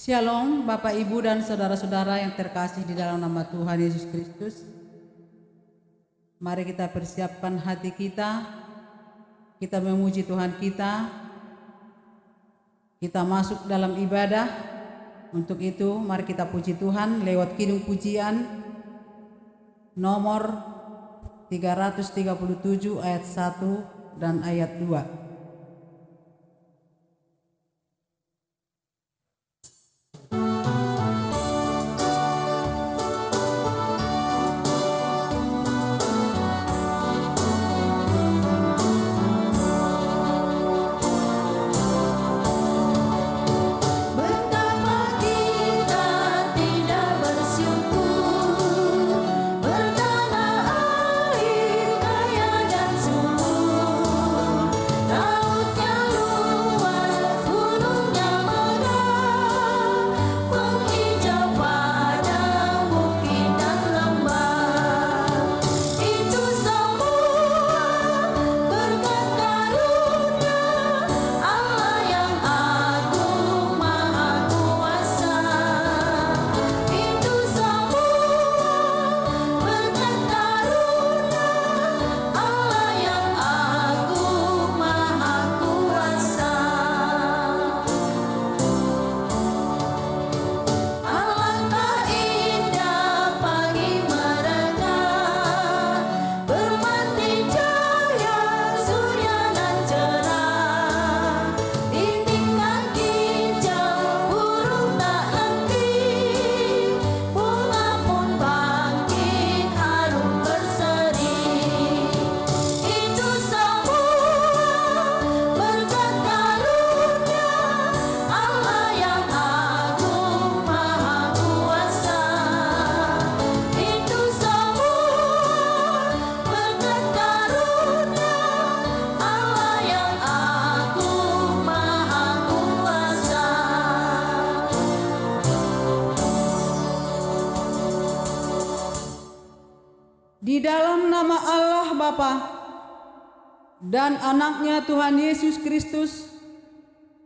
Shalom Bapak Ibu dan saudara-saudara yang terkasih di dalam nama Tuhan Yesus Kristus. Mari kita persiapkan hati kita memuji Tuhan kita masuk dalam ibadah. Untuk itu mari kita puji Tuhan lewat kidung pujian nomor 337 ayat 1 dan ayat 2. Di dalam nama Allah Bapa dan anaknya Tuhan Yesus Kristus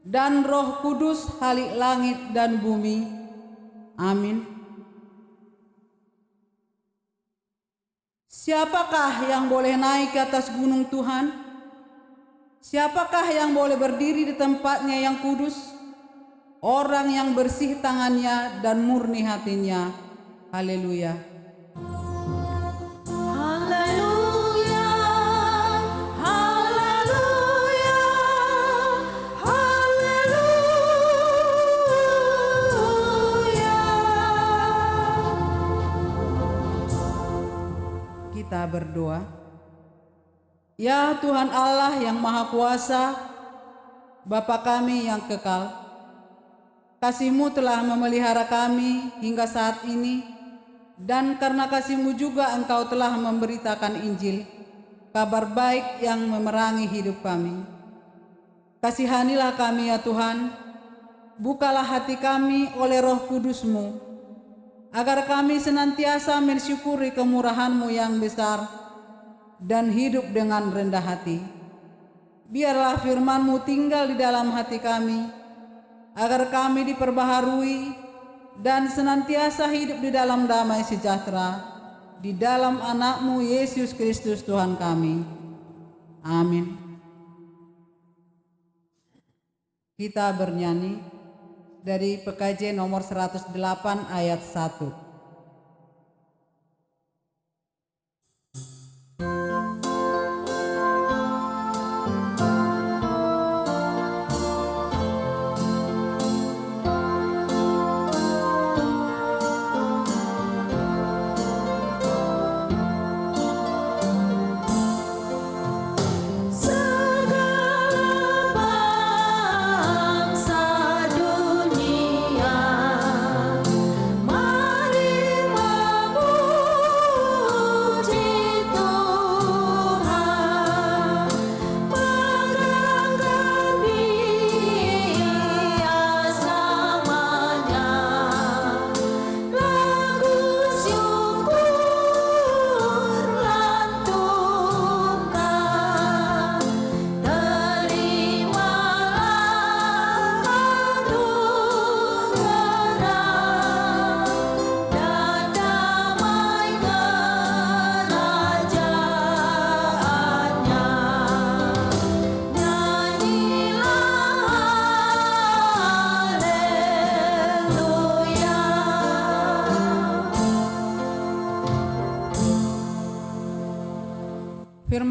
dan Roh Kudus Halik langit dan bumi. Amin. Siapakah yang boleh naik ke atas gunung Tuhan? Siapakah yang boleh berdiri di tempatnya yang kudus? Orang yang bersih tangannya dan murni hatinya. Haleluya. Kita berdoa. Ya Tuhan Allah yang Maha Kuasa, Bapa kami yang kekal, kasih-Mu telah memelihara kami hingga saat ini, dan karena kasih-Mu juga Engkau telah memberitakan Injil, kabar baik yang memerangi hidup kami. Kasihanilah kami ya Tuhan, bukalah hati kami oleh Roh Kudus-Mu, agar kami senantiasa mensyukuri kemurahan-Mu yang besar dan hidup dengan rendah hati. Biarlah firman-Mu tinggal di dalam hati kami, agar kami diperbaharui dan senantiasa hidup di dalam damai sejahtera, di dalam anak-Mu Yesus Kristus Tuhan kami. Amin. Kita bernyanyi dari PKJ nomor 108 ayat 1. Mari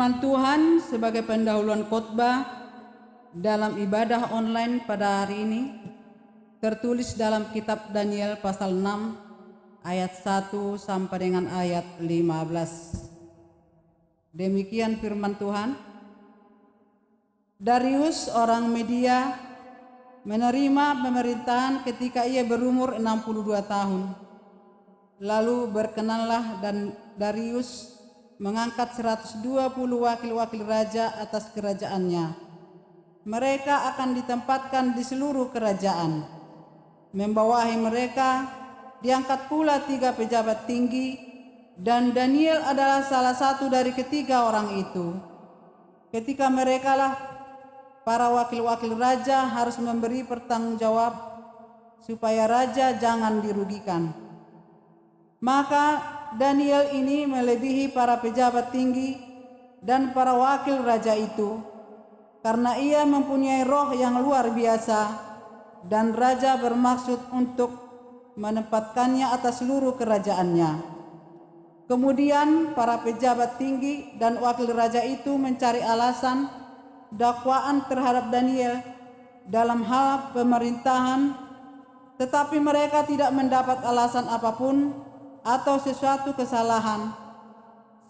firman Tuhan sebagai pendahuluan khotbah dalam ibadah online pada hari ini tertulis dalam kitab Daniel pasal 6 ayat 1 sampai dengan ayat 15. Demikian firman Tuhan. Darius orang Media menerima pemerintahan ketika ia berumur 62 tahun. Lalu berkenanlah dan Darius mengangkat 120 wakil-wakil raja atas kerajaannya. Mereka akan ditempatkan di seluruh kerajaan. Membawahi mereka diangkat pula 3 pejabat tinggi, dan Daniel adalah salah satu dari ketiga orang itu. Ketika merekalah para wakil-wakil raja harus memberi pertanggungjawab supaya raja jangan dirugikan. Maka Daniel ini melebihi para pejabat tinggi dan para wakil raja itu, karena ia mempunyai roh yang luar biasa, dan raja bermaksud untuk menempatkannya atas seluruh kerajaannya. Kemudian para pejabat tinggi dan wakil raja itu mencari alasan dakwaan terhadap Daniel dalam hal pemerintahan, tetapi mereka tidak mendapat alasan apapun atau sesuatu kesalahan,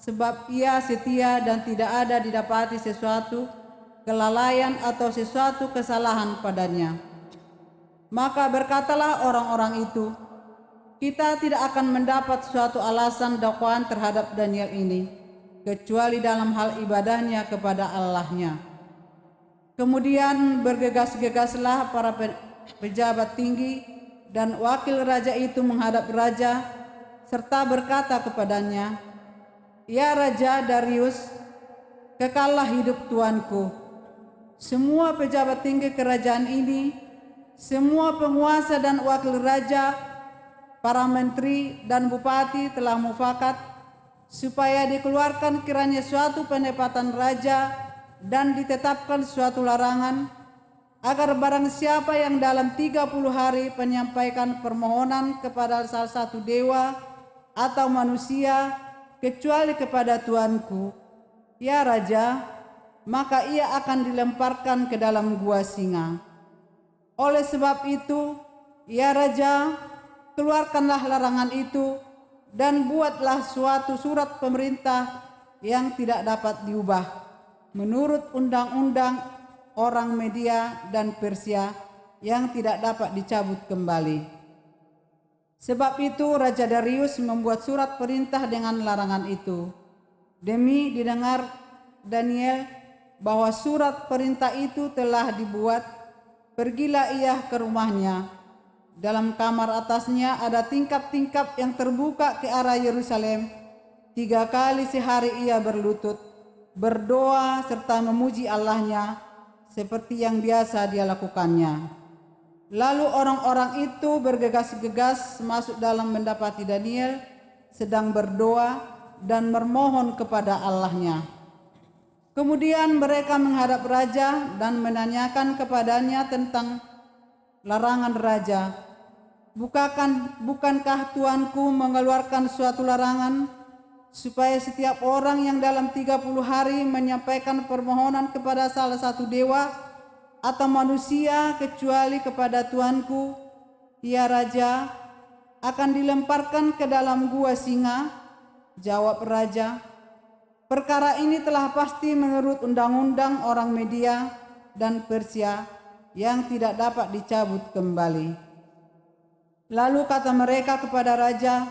sebab ia setia dan tidak ada didapati sesuatu kelalaian atau sesuatu kesalahan padanya. Maka berkatalah orang-orang itu, kita tidak akan mendapat suatu alasan dakwaan terhadap Daniel ini, kecuali dalam hal ibadahnya kepada Allahnya. Kemudian bergegas-gegaslah para pejabat tinggi dan wakil raja itu menghadap raja, serta berkata kepadanya, "Ya Raja Darius, kekallah hidup tuanku. Semua pejabat tinggi kerajaan ini, semua penguasa dan wakil raja, para menteri dan bupati telah mufakat supaya dikeluarkan kiranya suatu penempatan raja dan ditetapkan suatu larangan, agar barang siapa yang dalam 30 hari menyampaikan permohonan kepada salah satu dewa atau manusia kecuali kepada tuanku, ya Raja, maka ia akan dilemparkan ke dalam gua singa. Oleh sebab itu, ya Raja, keluarkanlah larangan itu dan buatlah suatu surat pemerintah yang tidak dapat diubah menurut undang-undang orang Media dan Persia yang tidak dapat dicabut kembali. Sebab itu Raja Darius membuat surat perintah dengan larangan itu. Demi didengar Daniel bahwa surat perintah itu telah dibuat, pergilah ia ke rumahnya. Dalam kamar atasnya ada tingkap-tingkap yang terbuka ke arah Yerusalem. 3 kali sehari ia berlutut, berdoa serta memuji Allahnya seperti yang biasa dia lakukannya. Lalu orang-orang itu bergegas-gegas masuk dalam mendapati Daniel sedang berdoa dan memohon kepada Allahnya. Kemudian mereka menghadap raja dan menanyakan kepadanya tentang larangan raja. Bukankah tuanku mengeluarkan suatu larangan supaya setiap orang yang dalam 30 hari menyampaikan permohonan kepada salah satu dewa atau manusia kecuali kepada tuanku, ya Raja, akan dilemparkan ke dalam gua singa? Jawab raja, perkara ini telah pasti menurut undang-undang orang Media dan Persia yang tidak dapat dicabut kembali. Lalu kata mereka kepada raja,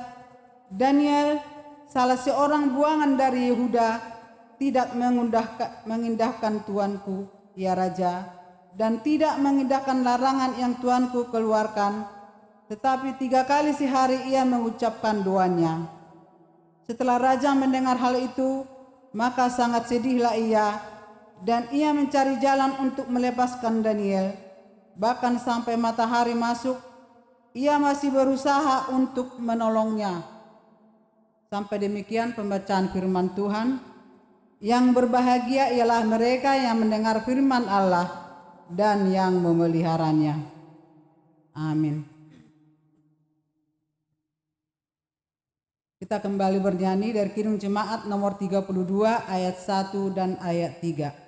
Daniel, salah seorang buangan dari Yehuda, tidak mengindahkan tuanku, ya Raja, dan tidak mengindahkan larangan yang tuanku keluarkan, tetapi 3 kali sehari ia mengucapkan doanya. Setelah raja mendengar hal itu, maka sangat sedihlah ia, dan ia mencari jalan untuk melepaskan Daniel. Bahkan sampai matahari masuk, ia masih berusaha untuk menolongnya. Sampai demikian pembacaan firman Tuhan. Yang berbahagia ialah mereka yang mendengar firman Allah dan yang memeliharanya. Amin. Kita kembali bernyanyi dari Kidung Jemaat nomor 32 ayat 1 dan ayat 3.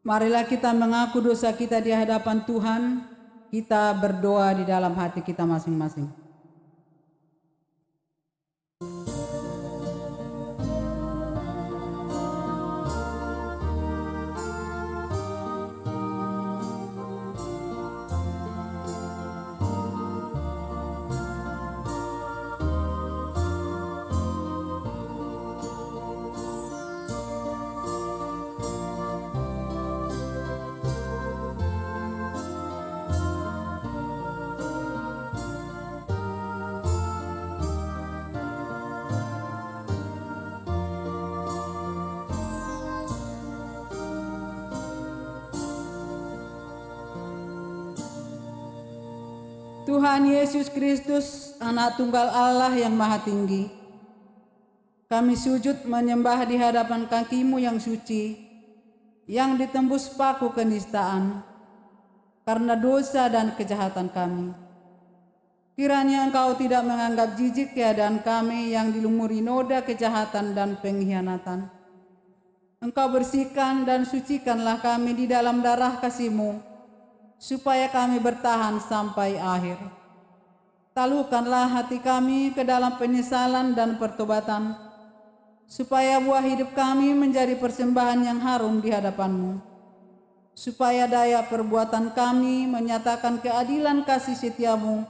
Marilah kita mengaku dosa kita di hadapan Tuhan. Kita berdoa di dalam hati kita masing-masing. Tuhan Yesus Kristus, Anak Tunggal Allah yang Maha Tinggi, kami sujud menyembah di hadapan kaki-Mu yang suci, yang ditembus paku kenistaan, karena dosa dan kejahatan kami. Kiranya Engkau tidak menganggap jijik keadaan kami yang dilumuri noda kejahatan dan pengkhianatan. Engkau bersihkan dan sucikanlah kami di dalam darah kasih-Mu, supaya kami bertahan sampai akhir. Talukanlah hati kami ke dalam penyesalan dan pertobatan, supaya buah hidup kami menjadi persembahan yang harum di hadapan-Mu, supaya daya perbuatan kami menyatakan keadilan kasih setia-Mu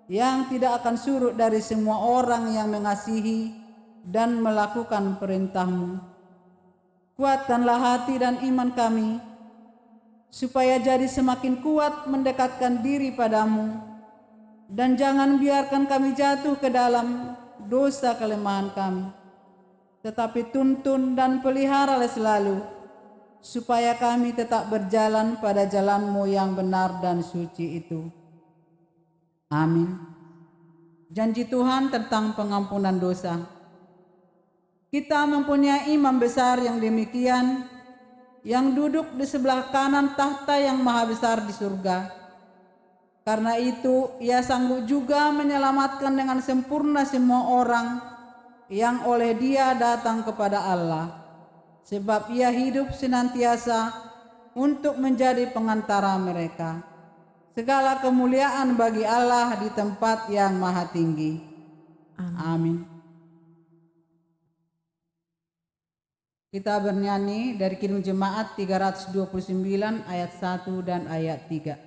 yang tidak akan surut dari semua orang yang mengasihi dan melakukan perintah-Mu. Kuatkanlah hati dan iman kami, supaya jadi semakin kuat mendekatkan diri padamu, dan jangan biarkan kami jatuh ke dalam dosa kelemahan kami, tetapi tuntun dan peliharalah selalu, supaya kami tetap berjalan pada jalan-Mu yang benar dan suci itu. Amin. Janji Tuhan tentang pengampunan dosa. Kita mempunyai imam besar yang demikian, yang duduk di sebelah kanan tahta yang maha besar di surga. Karena itu, Ia sanggup juga menyelamatkan dengan sempurna semua orang yang oleh Dia datang kepada Allah, sebab Ia hidup senantiasa untuk menjadi pengantara mereka. Segala kemuliaan bagi Allah di tempat yang maha tinggi. Amin. Kita bernyanyi dari Kidung Jemaat 329 ayat 1 dan ayat 3.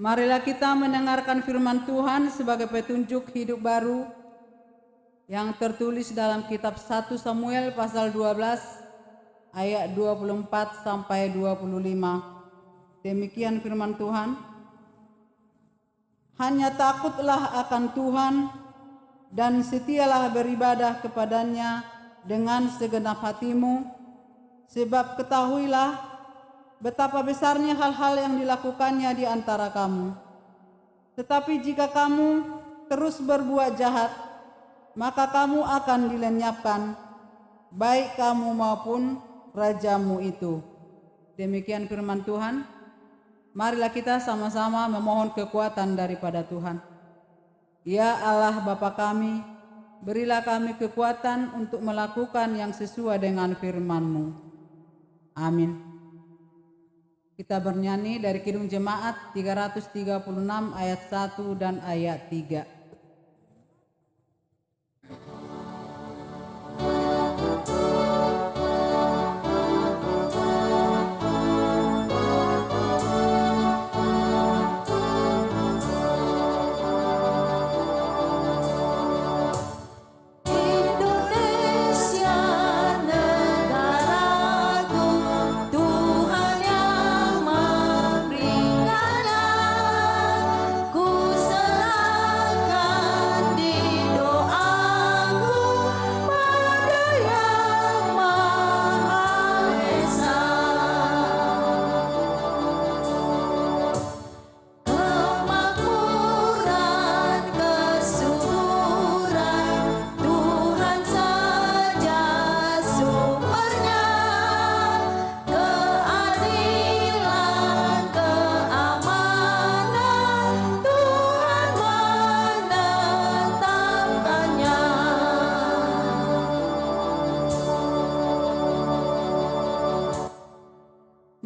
Marilah kita mendengarkan firman Tuhan sebagai petunjuk hidup baru yang tertulis dalam kitab 1 Samuel pasal 12 ayat 24 sampai 25. Demikian firman Tuhan. Hanya takutlah akan Tuhan dan setialah beribadah kepadanya dengan segenap hatimu, sebab ketahuilah betapa besarnya hal-hal yang dilakukannya di antara kamu. Tetapi jika kamu terus berbuat jahat, maka kamu akan dilenyapkan, baik kamu maupun rajamu itu. Demikian firman Tuhan. Marilah kita sama-sama memohon kekuatan daripada Tuhan. Ya Allah Bapa kami, berilah kami kekuatan untuk melakukan yang sesuai dengan firman-Mu. Amin. Kita bernyanyi dari Kidung Jemaat 336 ayat 1 dan ayat 3.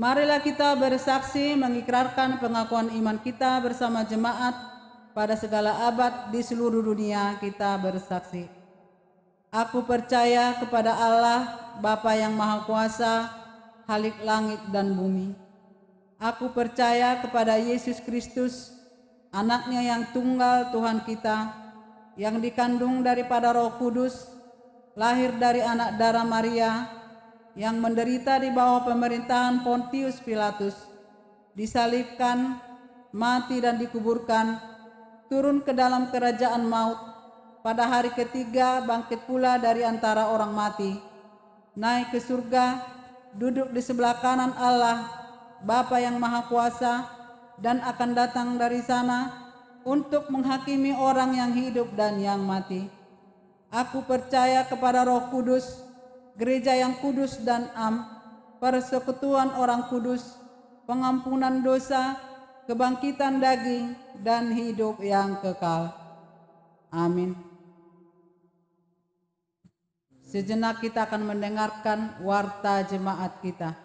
Marilah kita bersaksi mengikrarkan pengakuan iman kita bersama jemaat pada segala abad di seluruh dunia. Kita bersaksi. Aku percaya kepada Allah, Bapa yang Maha Kuasa, Khalik langit dan bumi. Aku percaya kepada Yesus Kristus, Anaknya yang tunggal Tuhan kita, yang dikandung daripada Roh Kudus, lahir dari anak darah Maria, yang menderita di bawah pemerintahan Pontius Pilatus, disalibkan, mati dan dikuburkan, turun ke dalam kerajaan maut, pada hari ketiga bangkit pula dari antara orang mati, naik ke surga, duduk di sebelah kanan Allah, Bapa yang Maha Kuasa, dan akan datang dari sana untuk menghakimi orang yang hidup dan yang mati. Aku percaya kepada Roh Kudus, gereja yang kudus dan persekutuan orang kudus, pengampunan dosa, kebangkitan daging, dan hidup yang kekal. Amin. Sejenak kita akan mendengarkan warta jemaat kita.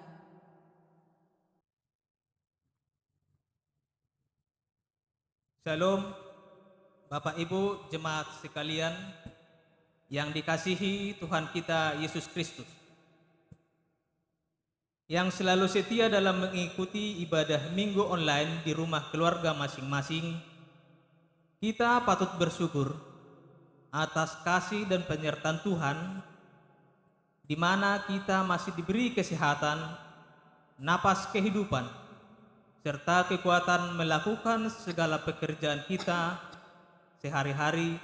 Shalom, Bapak Ibu jemaat sekalian yang dikasihi Tuhan kita Yesus Kristus, yang selalu setia dalam mengikuti ibadah minggu online di rumah keluarga masing-masing. Kita patut bersyukur atas kasih dan penyertaan Tuhan, di mana kita masih diberi kesehatan, napas kehidupan, serta kekuatan melakukan segala pekerjaan kita sehari-hari,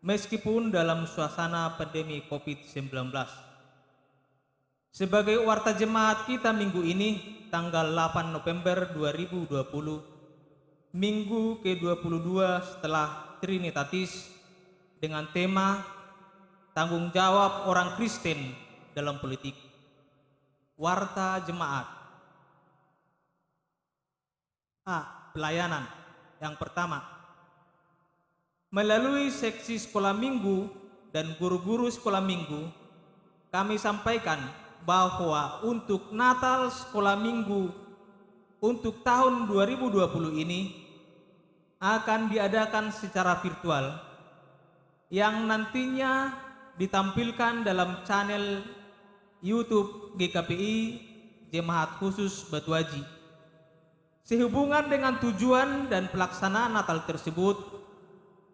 meskipun dalam suasana pandemi COVID-19. Sebagai warta jemaat kita minggu ini, tanggal 8 November 2020, minggu ke-22 setelah Trinitatis, dengan tema Tanggung Jawab Orang Kristen dalam Politik. Warta jemaat. A. Pelayanan. Yang pertama, melalui seksi sekolah minggu dan guru-guru sekolah minggu, kami sampaikan bahwa untuk Natal sekolah minggu untuk tahun 2020 ini akan diadakan secara virtual, yang nantinya ditampilkan dalam channel YouTube GKPI Jemaat Khusus Batuaji. Sehubungan dengan tujuan dan pelaksanaan Natal tersebut,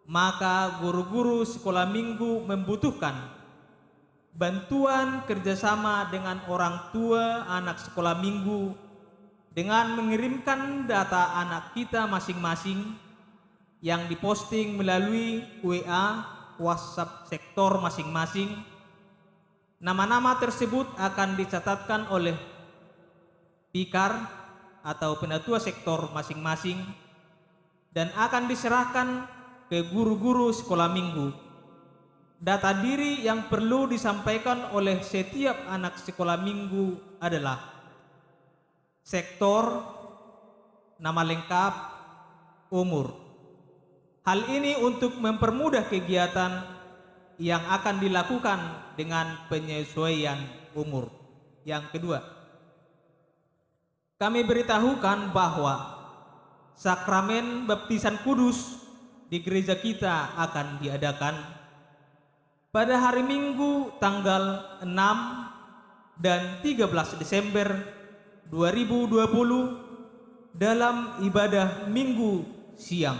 maka guru-guru sekolah minggu membutuhkan bantuan kerjasama dengan orang tua anak sekolah minggu dengan mengirimkan data anak kita masing-masing yang diposting melalui WA, WhatsApp sektor masing-masing. Nama-nama tersebut akan dicatatkan oleh Pikar atau penatua sektor masing-masing dan akan diserahkan ke guru-guru sekolah minggu. Data diri yang perlu disampaikan oleh setiap anak sekolah minggu adalah sektor, nama lengkap, umur. Hal ini untuk mempermudah kegiatan yang akan dilakukan dengan penyesuaian umur. Yang kedua, kami beritahukan bahwa sakramen baptisan kudus di gereja kita akan diadakan pada hari Minggu tanggal 6 dan 13 Desember 2020 dalam ibadah Minggu siang.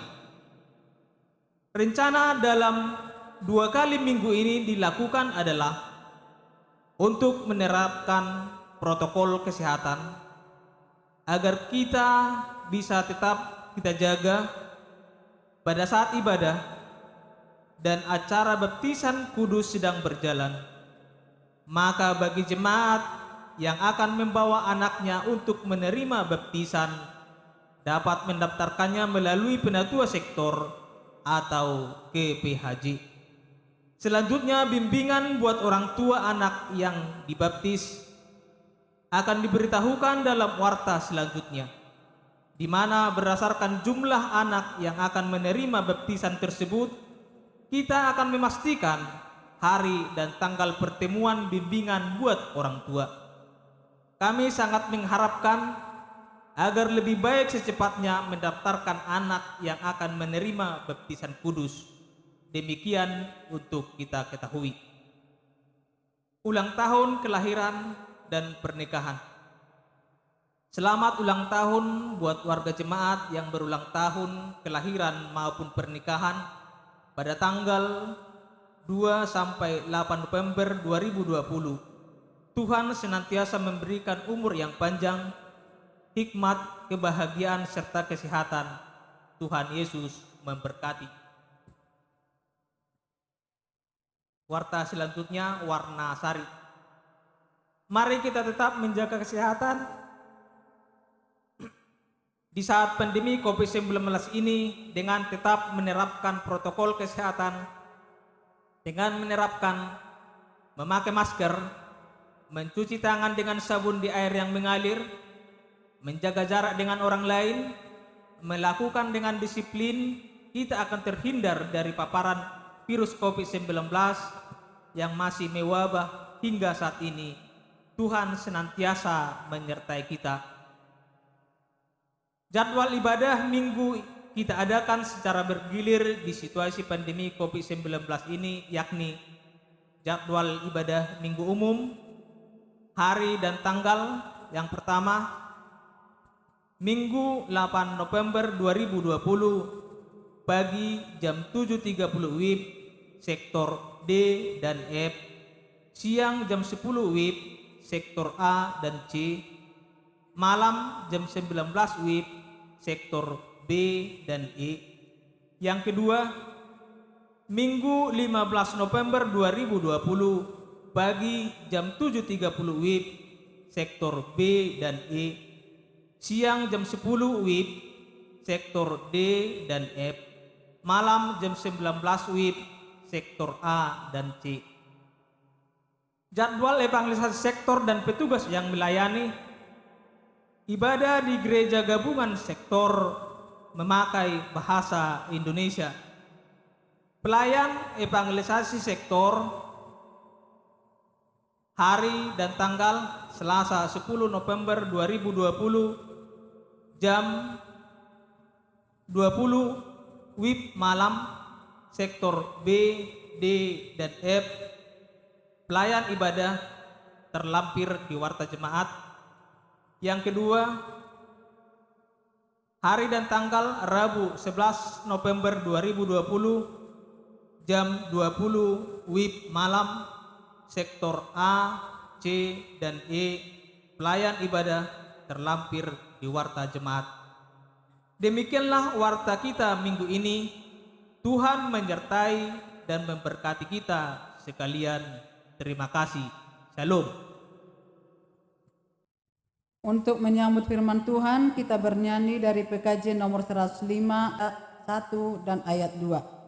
Rencana dalam 2 kali minggu ini dilakukan adalah untuk menerapkan protokol kesehatan agar kita bisa tetap kita jaga pada saat ibadah dan acara baptisan kudus sedang berjalan. Maka bagi jemaat yang akan membawa anaknya untuk menerima baptisan dapat mendaftarkannya melalui penatua sektor atau KPHJ. Selanjutnya, bimbingan buat orang tua anak yang dibaptis akan diberitahukan dalam warta selanjutnya, di mana berdasarkan jumlah anak yang akan menerima baptisan tersebut, kita akan memastikan hari dan tanggal pertemuan bimbingan buat orang tua. Kami sangat mengharapkan agar lebih baik secepatnya mendaftarkan anak yang akan menerima baptisan kudus. Demikian untuk kita ketahui. Ulang tahun kelahiran dan pernikahan. Selamat ulang tahun buat warga jemaat yang berulang tahun kelahiran maupun pernikahan pada tanggal 2 sampai 8 November 2020. Tuhan senantiasa memberikan umur yang panjang, hikmat, kebahagiaan serta kesehatan. Tuhan Yesus memberkati. Warta selanjutnya warna sari. Mari kita tetap menjaga kesehatan di saat pandemi COVID-19 ini dengan tetap menerapkan protokol kesehatan, dengan menerapkan memakai masker, mencuci tangan dengan sabun di air yang mengalir, menjaga jarak dengan orang lain, melakukan dengan disiplin, kita akan terhindar dari paparan virus COVID-19 yang masih mewabah hingga saat ini. Tuhan senantiasa menyertai kita. Jadwal ibadah minggu kita adakan secara bergilir di situasi pandemi COVID-19 ini, yakni jadwal ibadah minggu umum, hari dan tanggal. Yang pertama, Minggu 8 November 2020 pagi jam 7.30 WIB sektor D dan F, siang jam 10 WIB sektor A dan C, malam jam 19 WIB sektor B dan E. Yang kedua, Minggu 15 November 2020 pagi jam 7.30 WIB sektor B dan E, siang jam 10 WIB sektor D dan F, malam jam 19 WIB sektor A dan C. Jadwal evangelisasi sektor dan petugas yang melayani ibadah di gereja gabungan sektor memakai bahasa Indonesia. Pelayan evangelisasi sektor hari dan tanggal Selasa 10 November 2020 jam 20 WIB malam sektor B, D, dan F. Pelayan ibadah terlampir di warta jemaat. Yang kedua, Hari dan tanggal Rabu 11 November 2020 jam 20 WIB malam, sektor A, C, dan E, pelayan ibadah terlampir di Warta Jemaat. Demikianlah warta kita minggu ini. Tuhan menyertai dan memberkati kita sekalian. Terima kasih. Shalom. Untuk menyambut firman Tuhan, kita bernyanyi dari PKJ nomor 105, 1 dan ayat 2.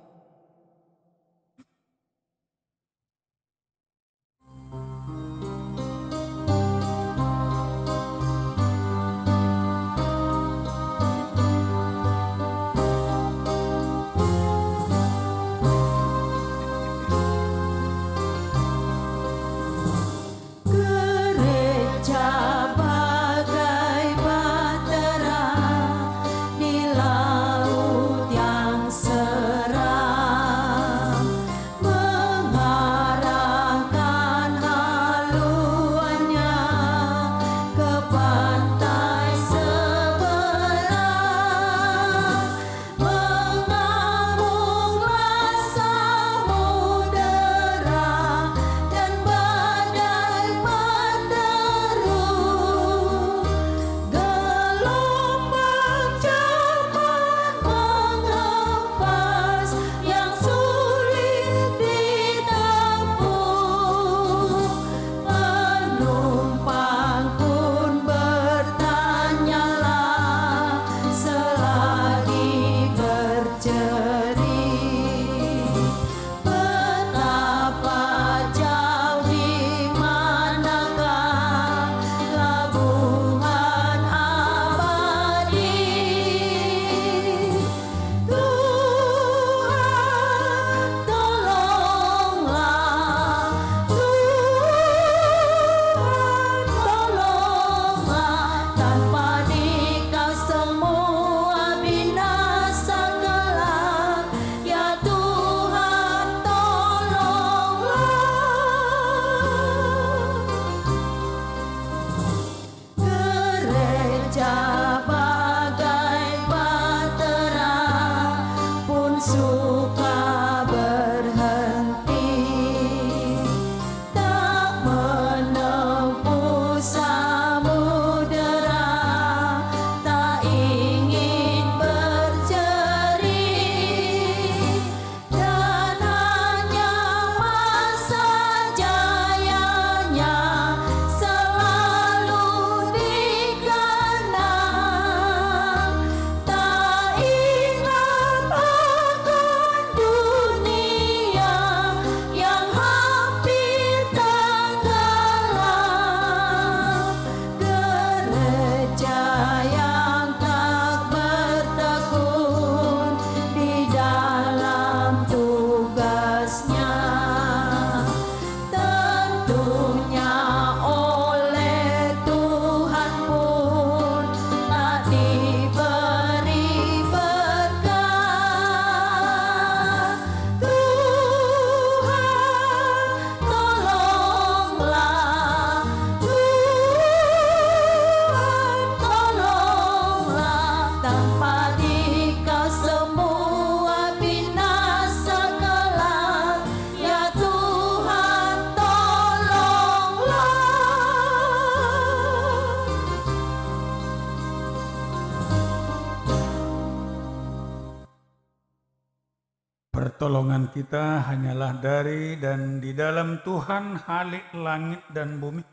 Pertolongan kita hanyalah dari dan di dalam Tuhan Khalik langit dan bumi,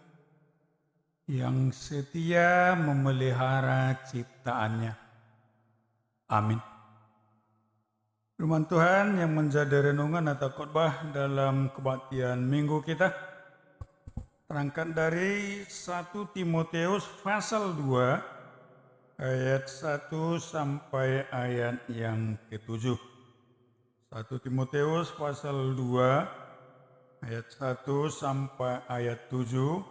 yang setia memelihara ciptaannya. Amin. Firman Tuhan yang menjadi renungan atau khotbah dalam kebaktian minggu kita terangkat dari 1 Timotius pasal 2 ayat 1 sampai ayat yang ke-7. 1 Timotius pasal 2 ayat 1 sampai ayat 7.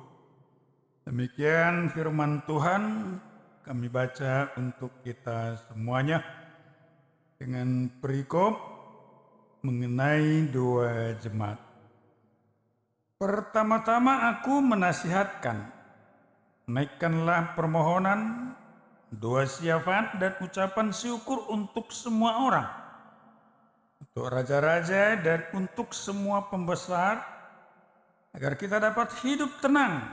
Demikian firman Tuhan, kami baca untuk kita semuanya dengan perikop mengenai 2 jemaat. Pertama-tama aku menasihatkan, naikkanlah permohonan, doa syafaat dan ucapan syukur untuk semua orang, untuk raja-raja dan untuk semua pembesar, agar kita dapat hidup tenang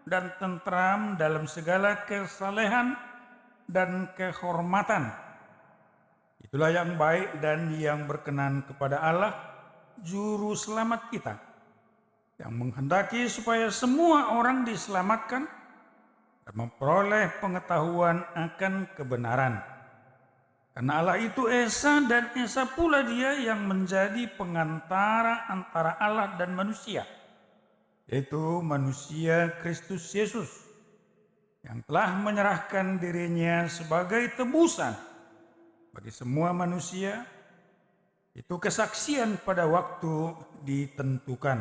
dan tentram dalam segala kesalehan dan kehormatan. Itulah yang baik dan yang berkenan kepada Allah, Juru Selamat kita, yang menghendaki supaya semua orang diselamatkan dan memperoleh pengetahuan akan kebenaran. Karena Allah itu Esa dan Esa pula Dia yang menjadi pengantara antara Allah dan manusia, yaitu manusia Kristus Yesus, yang telah menyerahkan dirinya sebagai tebusan bagi semua manusia. Itu kesaksian pada waktu ditentukan.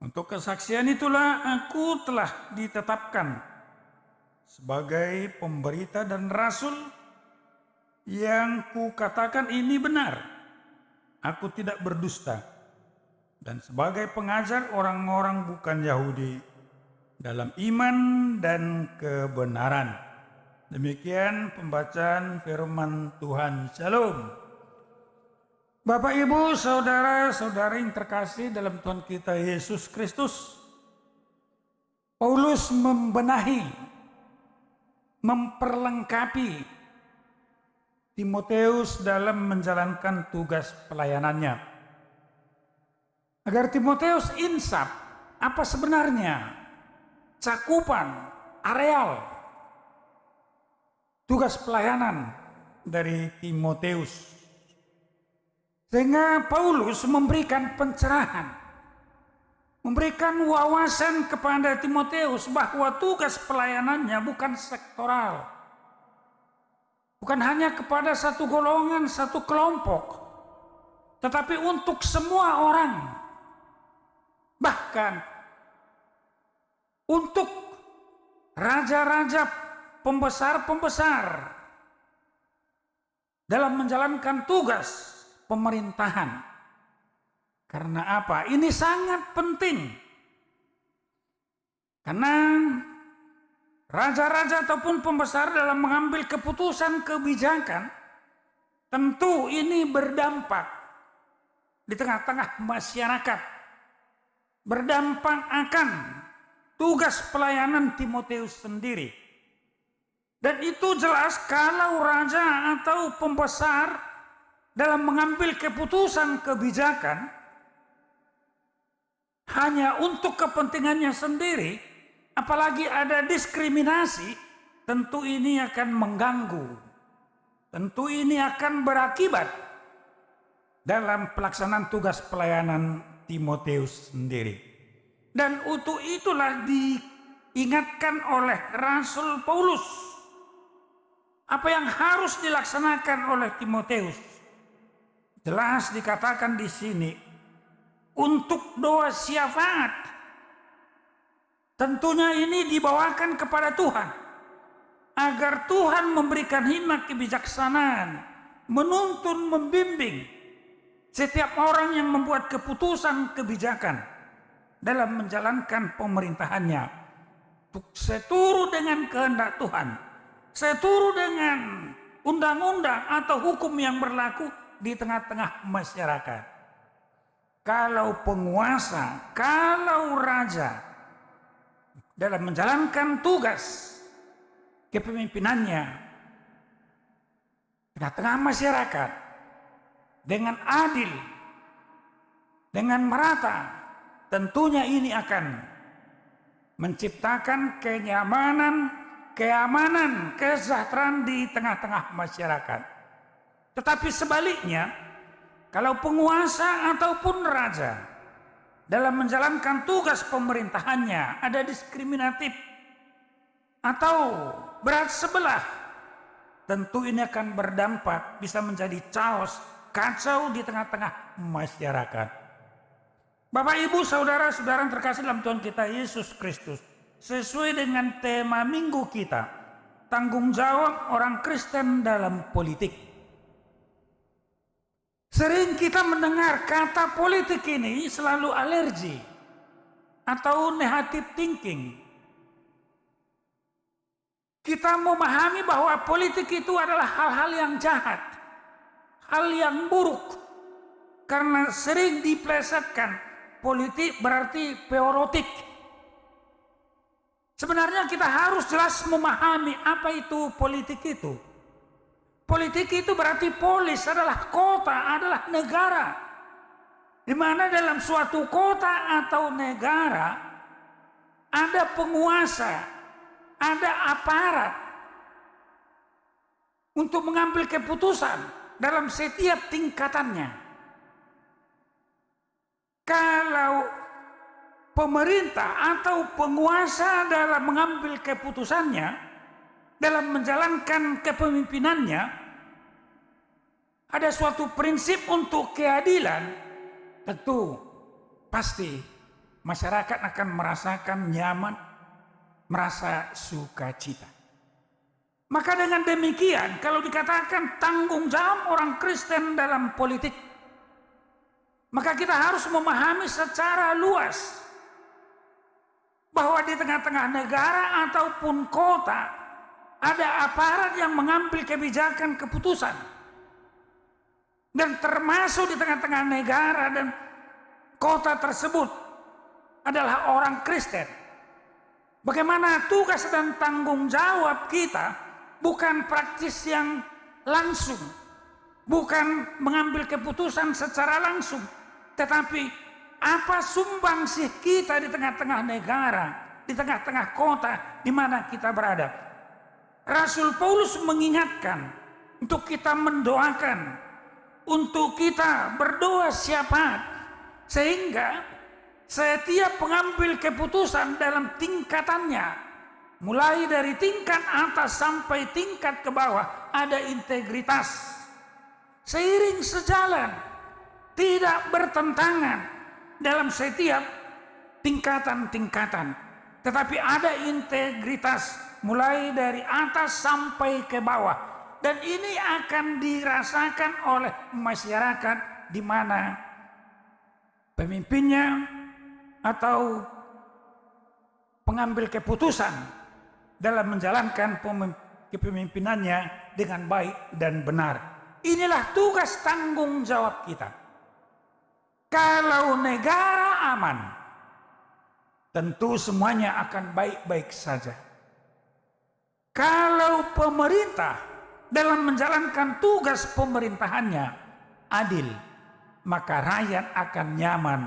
Untuk kesaksian itulah aku telah ditetapkan sebagai pemberita dan rasul, yang kukatakan ini benar. Aku tidak berdusta. Dan sebagai pengajar orang-orang bukan Yahudi dalam iman dan kebenaran. Demikian pembacaan firman Tuhan. Shalom. Bapak, Ibu, saudara-saudari yang terkasih dalam Tuhan kita Yesus Kristus, Paulus membenahi, memperlengkapi Timoteus dalam menjalankan tugas pelayanannya. Agar Timoteus insaf apa sebenarnya cakupan areal tugas pelayanan dari Timoteus. Sehingga Paulus memberikan pencerahan, memberikan wawasan kepada Timoteus bahwa tugas pelayanannya bukan sektoral, bukan hanya kepada satu golongan, satu kelompok, tetapi untuk semua orang, bahkan untuk raja-raja, pembesar-pembesar dalam menjalankan tugas pemerintahan. Karena apa? Ini sangat penting. Karena raja-raja ataupun pembesar dalam mengambil keputusan kebijakan, tentu ini berdampak di tengah-tengah masyarakat. Berdampak akan tugas pelayanan Timoteus sendiri. Dan itu jelas kalau raja atau pembesar dalam mengambil keputusan kebijakan hanya untuk kepentingannya sendiri, apalagi ada diskriminasi, tentu ini akan mengganggu. Tentu ini akan berakibat dalam pelaksanaan tugas pelayanan Timoteus sendiri. Dan untuk itulah diingatkan oleh Rasul Paulus apa yang harus dilaksanakan oleh Timoteus. Jelas dikatakan di sini untuk doa syafaat. Tentunya ini dibawakan kepada Tuhan agar Tuhan memberikan hikmat kebijaksanaan, menuntun, membimbing setiap orang yang membuat keputusan kebijakan dalam menjalankan pemerintahannya seturut dengan kehendak Tuhan, seturut dengan undang-undang atau hukum yang berlaku di tengah-tengah masyarakat. Kalau penguasa, kalau raja dalam menjalankan tugas kepemimpinannya tengah-tengah masyarakat dengan adil, dengan merata, tentunya ini akan menciptakan keamanan, kesejahteraan di tengah-tengah masyarakat. Tetapi sebaliknya, kalau penguasa ataupun raja dalam menjalankan tugas pemerintahannya ada diskriminatif atau berat sebelah, tentu ini akan berdampak bisa menjadi chaos, kacau di tengah-tengah masyarakat. Bapak, Ibu, saudara-saudara yang terkasih dalam Tuhan kita Yesus Kristus, sesuai dengan tema minggu kita, tanggung jawab orang Kristen dalam politik. Sering kita mendengar kata politik ini selalu alergi atau negative thinking. kita memahami bahwa politik itu adalah hal-hal yang jahat, hal yang buruk, karena sering diplesetkan politik berarti peorotik. Sebenarnya kita harus jelas memahami apa itu politik itu. Politik itu berarti polis adalah kota, adalah negara. Di mana dalam suatu kota atau negara ada penguasa, ada aparat untuk mengambil keputusan dalam setiap tingkatannya. Kalau pemerintah atau penguasa dalam mengambil keputusannya, dalam menjalankan kepemimpinannya, ada suatu prinsip untuk keadilan, tentu pasti masyarakat akan merasakan nyaman, merasa sukacita. Maka dengan demikian, kalau dikatakan tanggung jawab orang Kristen dalam politik, maka kita harus memahami secara luas bahwa di tengah-tengah negara ataupun kota ada aparat yang mengambil kebijakan keputusan, dan termasuk di tengah-tengah negara dan kota tersebut adalah orang Kristen. Bagaimana tugas dan tanggung jawab kita bukan praktis yang langsung, bukan mengambil keputusan secara langsung, tetapi apa sumbangsih kita di tengah-tengah negara, di tengah-tengah kota di mana kita berada. Rasul Paulus mengingatkan untuk kita mendoakan, untuk kita berdoa syafaat, sehingga setiap pengambil keputusan dalam tingkatannya, mulai dari tingkat atas sampai tingkat ke bawah, ada integritas. Seiring sejalan, tidak bertentangan dalam setiap tingkatan-tingkatan, tetapi ada integritas mulai dari atas sampai ke bawah, dan ini akan dirasakan oleh masyarakat di mana pemimpinnya atau pengambil keputusan dalam menjalankan kepemimpinannya dengan baik dan benar. Inilah tugas tanggung jawab kita. Kalau negara aman, tentu semuanya akan baik-baik saja. Kalau pemerintah dalam menjalankan tugas pemerintahannya adil, maka rakyat akan nyaman,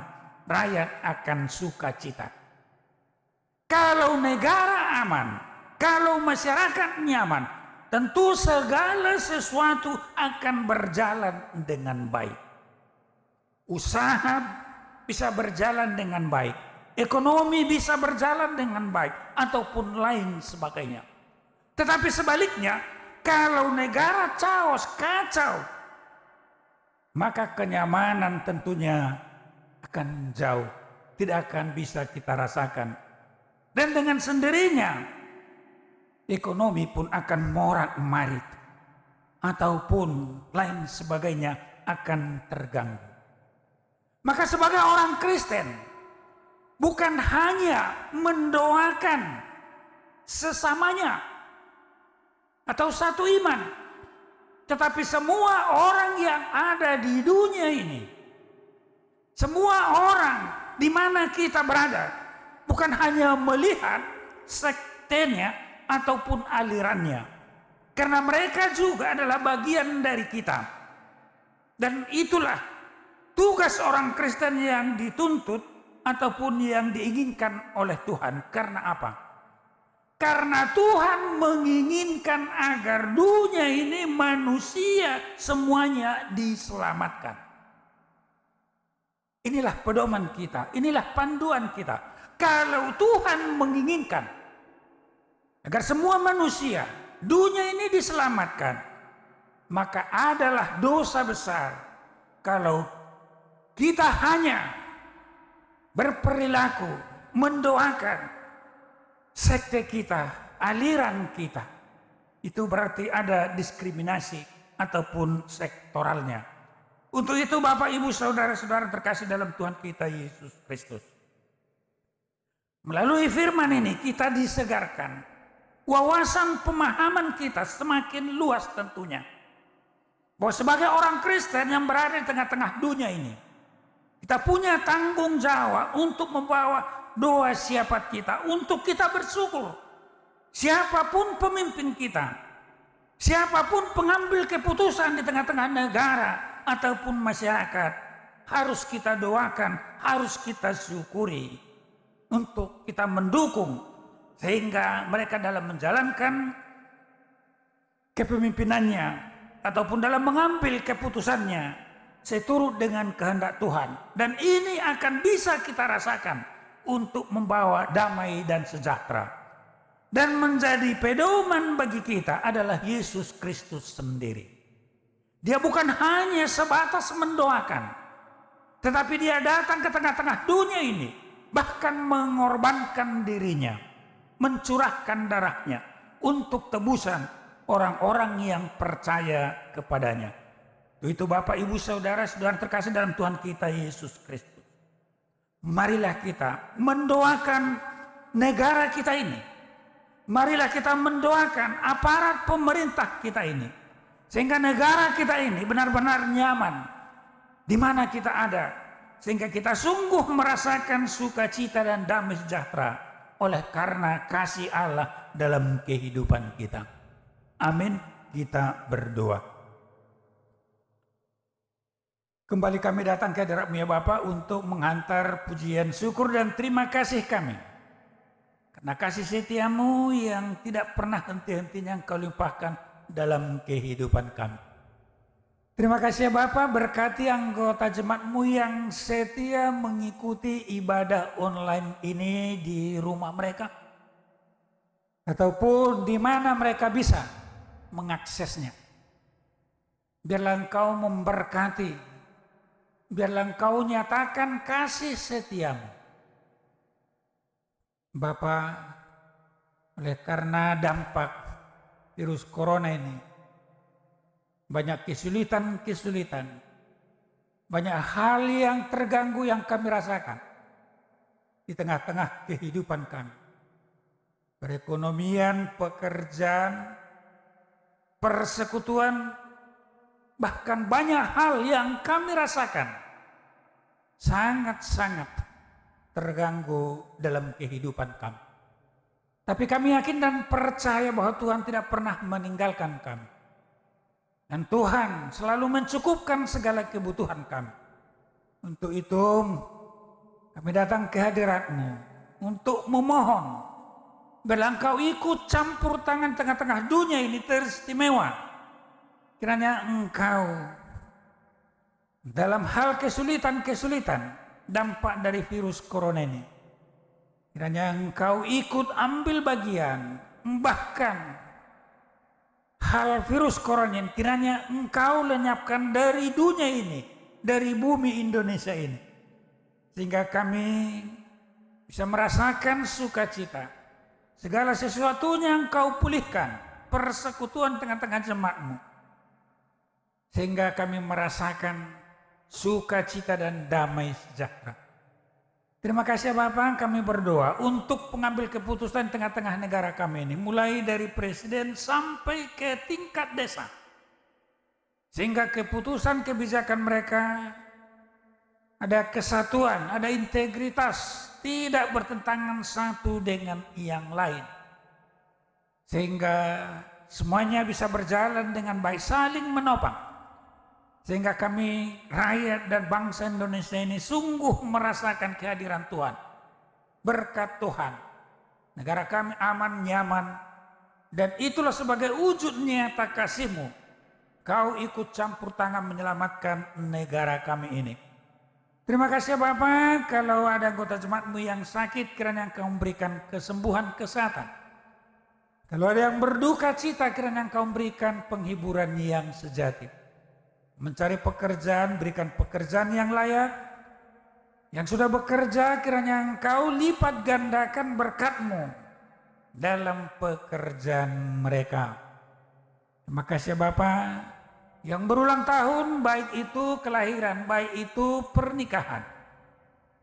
rakyat akan sukacita. Kalau negara aman, kalau masyarakat nyaman, tentu segala sesuatu akan berjalan dengan baik. Usaha bisa berjalan dengan baik, ekonomi bisa berjalan dengan baik, ataupun lain sebagainya. Tetapi sebaliknya, kalau negara chaos, kacau, maka kenyamanan tentunya akan jauh, tidak akan bisa kita rasakan. Dan dengan sendirinya, ekonomi pun akan morat-marit, ataupun lain sebagainya akan terganggu. Maka sebagai orang Kristen, bukan hanya mendoakan sesamanya atau satu iman, tetapi semua orang yang ada di dunia ini, semua orang di mana kita berada, bukan hanya melihat sektenya ataupun alirannya, karena mereka juga adalah bagian dari kita. Dan itulah tugas orang Kristen yang dituntut ataupun yang diinginkan oleh Tuhan. Karena apa? Karena Tuhan menginginkan agar dunia ini, manusia semuanya diselamatkan. Inilah pedoman kita, inilah panduan kita. Kalau Tuhan menginginkan agar semua manusia dunia ini diselamatkan, maka adalah dosa besar kalau kita hanya berperilaku mendoakan sekte kita, aliran kita. Itu berarti ada diskriminasi ataupun sektoralnya. Untuk itu Bapak Ibu Saudara-saudara terkasih dalam Tuhan kita Yesus Kristus, melalui firman ini kita disegarkan wawasan pemahaman kita semakin luas tentunya. Bahwa sebagai orang Kristen yang berada di tengah-tengah dunia ini, kita punya tanggung jawab untuk membawa doa syafaat kita, untuk kita bersyukur. Siapapun pemimpin kita, siapapun pengambil keputusan di tengah-tengah negara ataupun masyarakat, harus kita doakan, harus kita syukuri untuk kita mendukung sehingga mereka dalam menjalankan kepemimpinannya ataupun dalam mengambil keputusannya seturut dengan kehendak Tuhan. Dan ini akan bisa kita rasakan untuk membawa damai dan sejahtera. Dan menjadi pedoman bagi kita adalah Yesus Kristus sendiri. Dia bukan hanya sebatas mendoakan, tetapi dia datang ke tengah-tengah dunia ini, bahkan mengorbankan dirinya, mencurahkan darahnya untuk tebusan orang-orang yang percaya kepadanya. Itu Bapak, Ibu, Saudara-saudara terkasih dalam Tuhan kita Yesus Kristus. Marilah kita mendoakan negara kita ini. Marilah kita mendoakan aparat pemerintah kita ini. Sehingga negara kita ini benar-benar nyaman di mana kita ada. Sehingga kita sungguh merasakan sukacita dan damai sejahtera oleh karena kasih Allah dalam kehidupan kita. Amin. Kita berdoa. Kembali kami datang ke hadirat-Mu ya Bapa untuk menghantar pujian syukur dan terima kasih kami. Karena kasih setia-Mu yang tidak pernah henti-hentinya Engkau limpahkan dalam kehidupan kami. Terima kasih ya Bapa, berkati anggota jemaat-Mu yang setia mengikuti ibadah online ini di rumah mereka. Ataupun di mana mereka bisa mengaksesnya. Biarlah Engkau memberkati, biarlah Engkau nyatakan kasih setia-Mu. Bapa, oleh karena dampak virus corona ini, banyak kesulitan, banyak hal yang terganggu yang kami rasakan di tengah-tengah kehidupan kami. Perekonomian, pekerjaan, persekutuan, bahkan banyak hal yang kami rasakan sangat-sangat terganggu dalam kehidupan kami. Tapi kami yakin dan percaya bahwa Tuhan tidak pernah meninggalkan kami. Dan Tuhan selalu mencukupkan segala kebutuhan kami. Untuk itu kami datang ke hadirat-Mu untuk memohon biarlah Engkau ikut campur tangan tengah-tengah dunia ini teristimewa. Kiranya Engkau dalam hal kesulitan-kesulitan dampak dari virus corona ini, kiranya Engkau ikut ambil bagian, bahkan hal virus corona ini kiranya Engkau lenyapkan dari dunia ini, dari bumi Indonesia ini, sehingga kami bisa merasakan sukacita. Segala sesuatunya Engkau pulihkan, persekutuan tengah-tengah jemaat-Mu, sehingga kami merasakan sukacita dan damai sejahtera. Terima kasih Bapak, kami berdoa untuk pengambil keputusan tengah-tengah negara kami ini, mulai dari presiden sampai ke tingkat desa, sehingga keputusan kebijakan mereka ada kesatuan, ada integritas, tidak bertentangan satu dengan yang lain, sehingga semuanya bisa berjalan dengan baik, saling menopang. Sehingga kami rakyat dan bangsa Indonesia ini sungguh merasakan kehadiran Tuhan. Berkat Tuhan, negara kami aman, nyaman. Dan itulah sebagai wujud nyata kasih-Mu. Kau ikut campur tangan menyelamatkan negara kami ini. Terima kasih Bapak, kalau ada anggota jemaat-Mu yang sakit, kiranya Engkau memberikan kesembuhan, kesehatan. Kalau ada yang berduka cita, kiranya Engkau memberikan penghiburan yang sejati. Mencari pekerjaan, berikan pekerjaan yang layak. Yang sudah bekerja, kiranya Engkau lipat gandakan berkat-Mu dalam pekerjaan mereka. Terima kasih Bapak. Yang berulang tahun, baik itu kelahiran, baik itu pernikahan,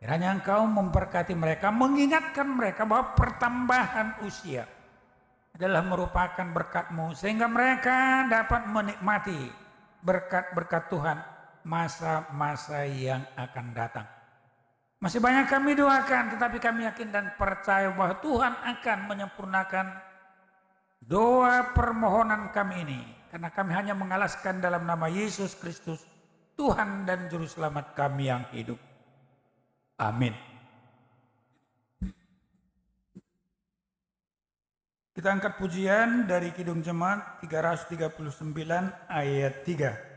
kiranya Engkau memberkati mereka, mengingatkan mereka bahwa pertambahan usia adalah merupakan berkat-Mu, sehingga mereka dapat menikmati berkat-berkat Tuhan masa-masa yang akan datang. Masih banyak kami doakan, tetapi kami yakin dan percaya bahwa Tuhan akan menyempurnakan doa permohonan kami ini. Karena kami hanya mengalaskan dalam nama Yesus Kristus, Tuhan dan Juru Selamat kami yang hidup. Amin. Kita angkat pujian dari Kidung Jemaat 339 ayat 3.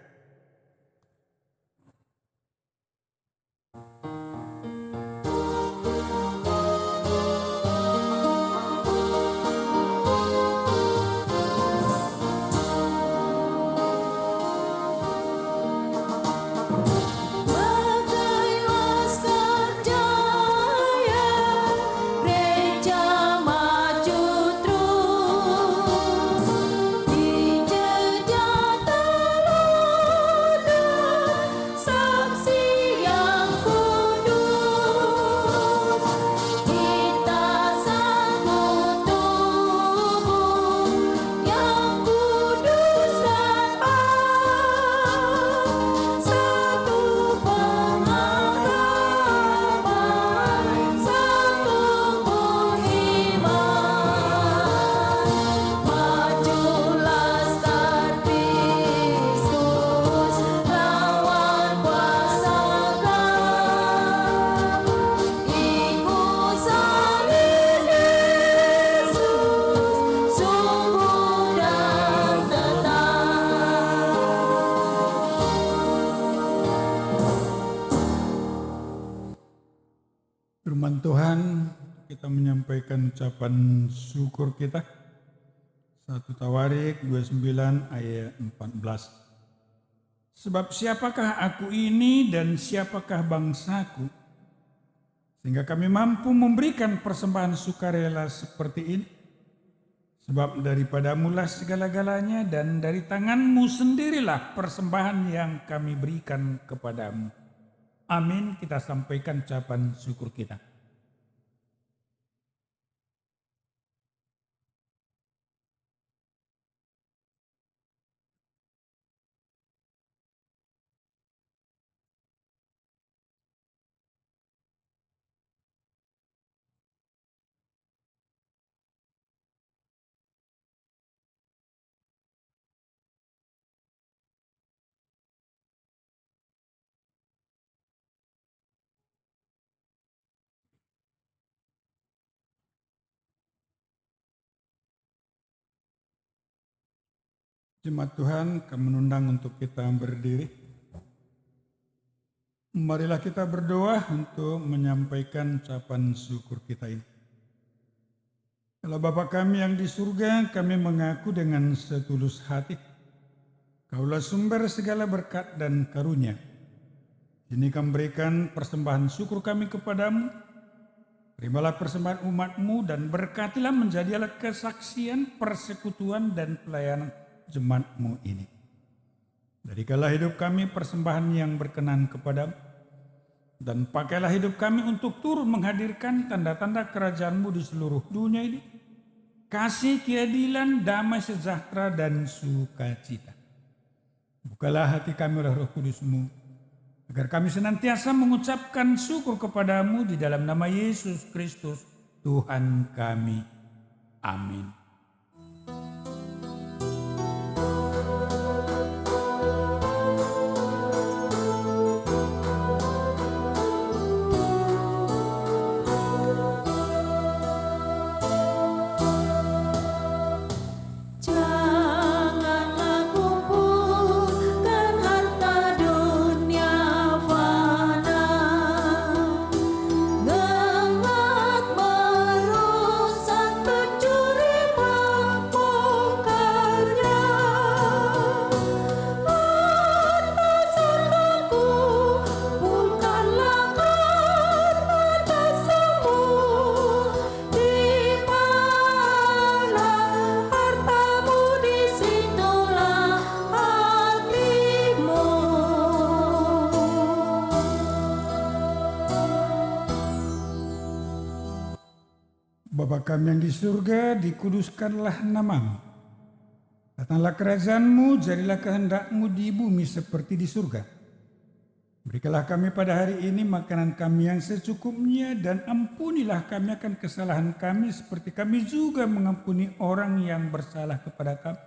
Firman Tuhan, kita menyampaikan ucapan syukur kita. 1 Tawarik 29 ayat 14. Sebab siapakah aku ini dan siapakah bangsaku, sehingga kami mampu memberikan persembahan sukarela seperti ini. Sebab daripadamulah segala-galanya dan dari tanganmu sendirilah persembahan yang kami berikan kepadamu. Amin, kita sampaikan ucapan syukur kita. Jemaat Tuhan, kami menundang untuk kita berdiri. Marilah kita berdoa untuk menyampaikan ucapan syukur kita ini. Kalau Bapa kami yang di surga, kami mengaku dengan setulus hati, Kaulah sumber segala berkat dan karunia. Ini kami berikan persembahan syukur kami kepadamu. Terimalah persembahan umat-Mu dan berkatilah menjadi alat kesaksian, persekutuan dan pelayanan jemaat-Mu ini. Berikanlah hidup kami persembahan yang berkenan kepadamu, dan pakailah hidup kami untuk turut menghadirkan tanda-tanda kerajaan-Mu di seluruh dunia ini. Kasih, keadilan, damai sejahtera dan sukacita. Bukalah hati kami oleh Roh Kudus-Mu, agar kami senantiasa mengucapkan syukur kepadamu di dalam nama Yesus Kristus, Tuhan kami. Amin. Merusak, pencuri Bapa kami yang di surga, dikuduskanlah namamu. Datanglah kerajaanmu, jadilah kehendakmu di bumi seperti di surga. Berikanlah kami pada hari ini makanan kami yang secukupnya, dan ampunilah kami akan kesalahan kami seperti kami juga mengampuni orang yang bersalah kepada kami.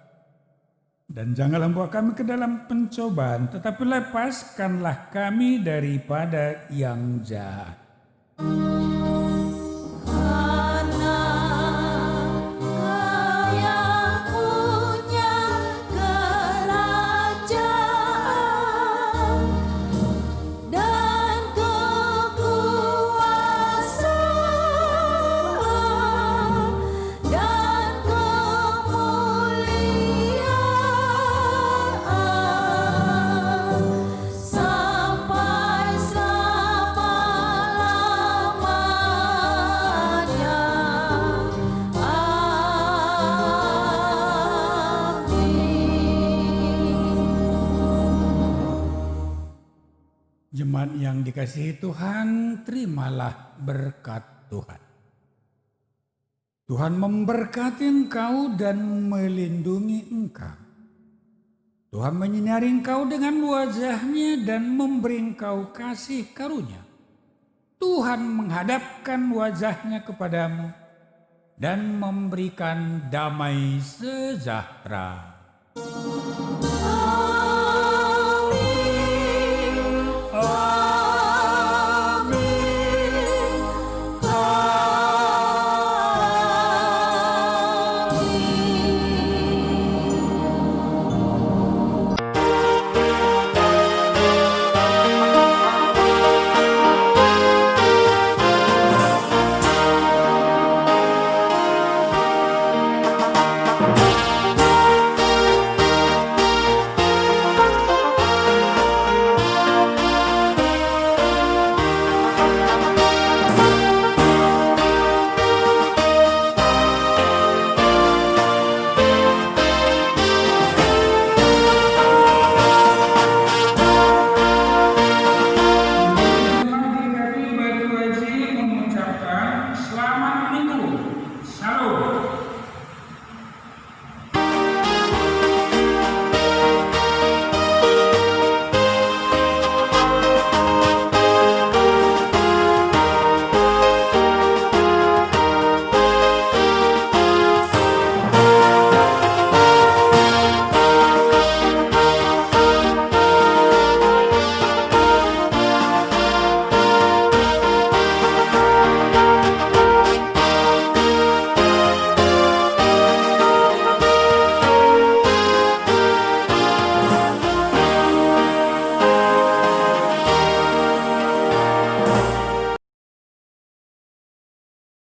Dan janganlah bawa kami ke dalam pencobaan, tetapi lepaskanlah kami daripada yang jahat. Jemaat yang dikasihi Tuhan, terimalah berkat Tuhan. Tuhan memberkati engkau dan melindungi engkau. Tuhan menyinari engkau dengan wajah-Nya dan memberi engkau kasih karunia. Tuhan menghadapkan wajah-Nya kepadamu dan memberikan damai sejahtera.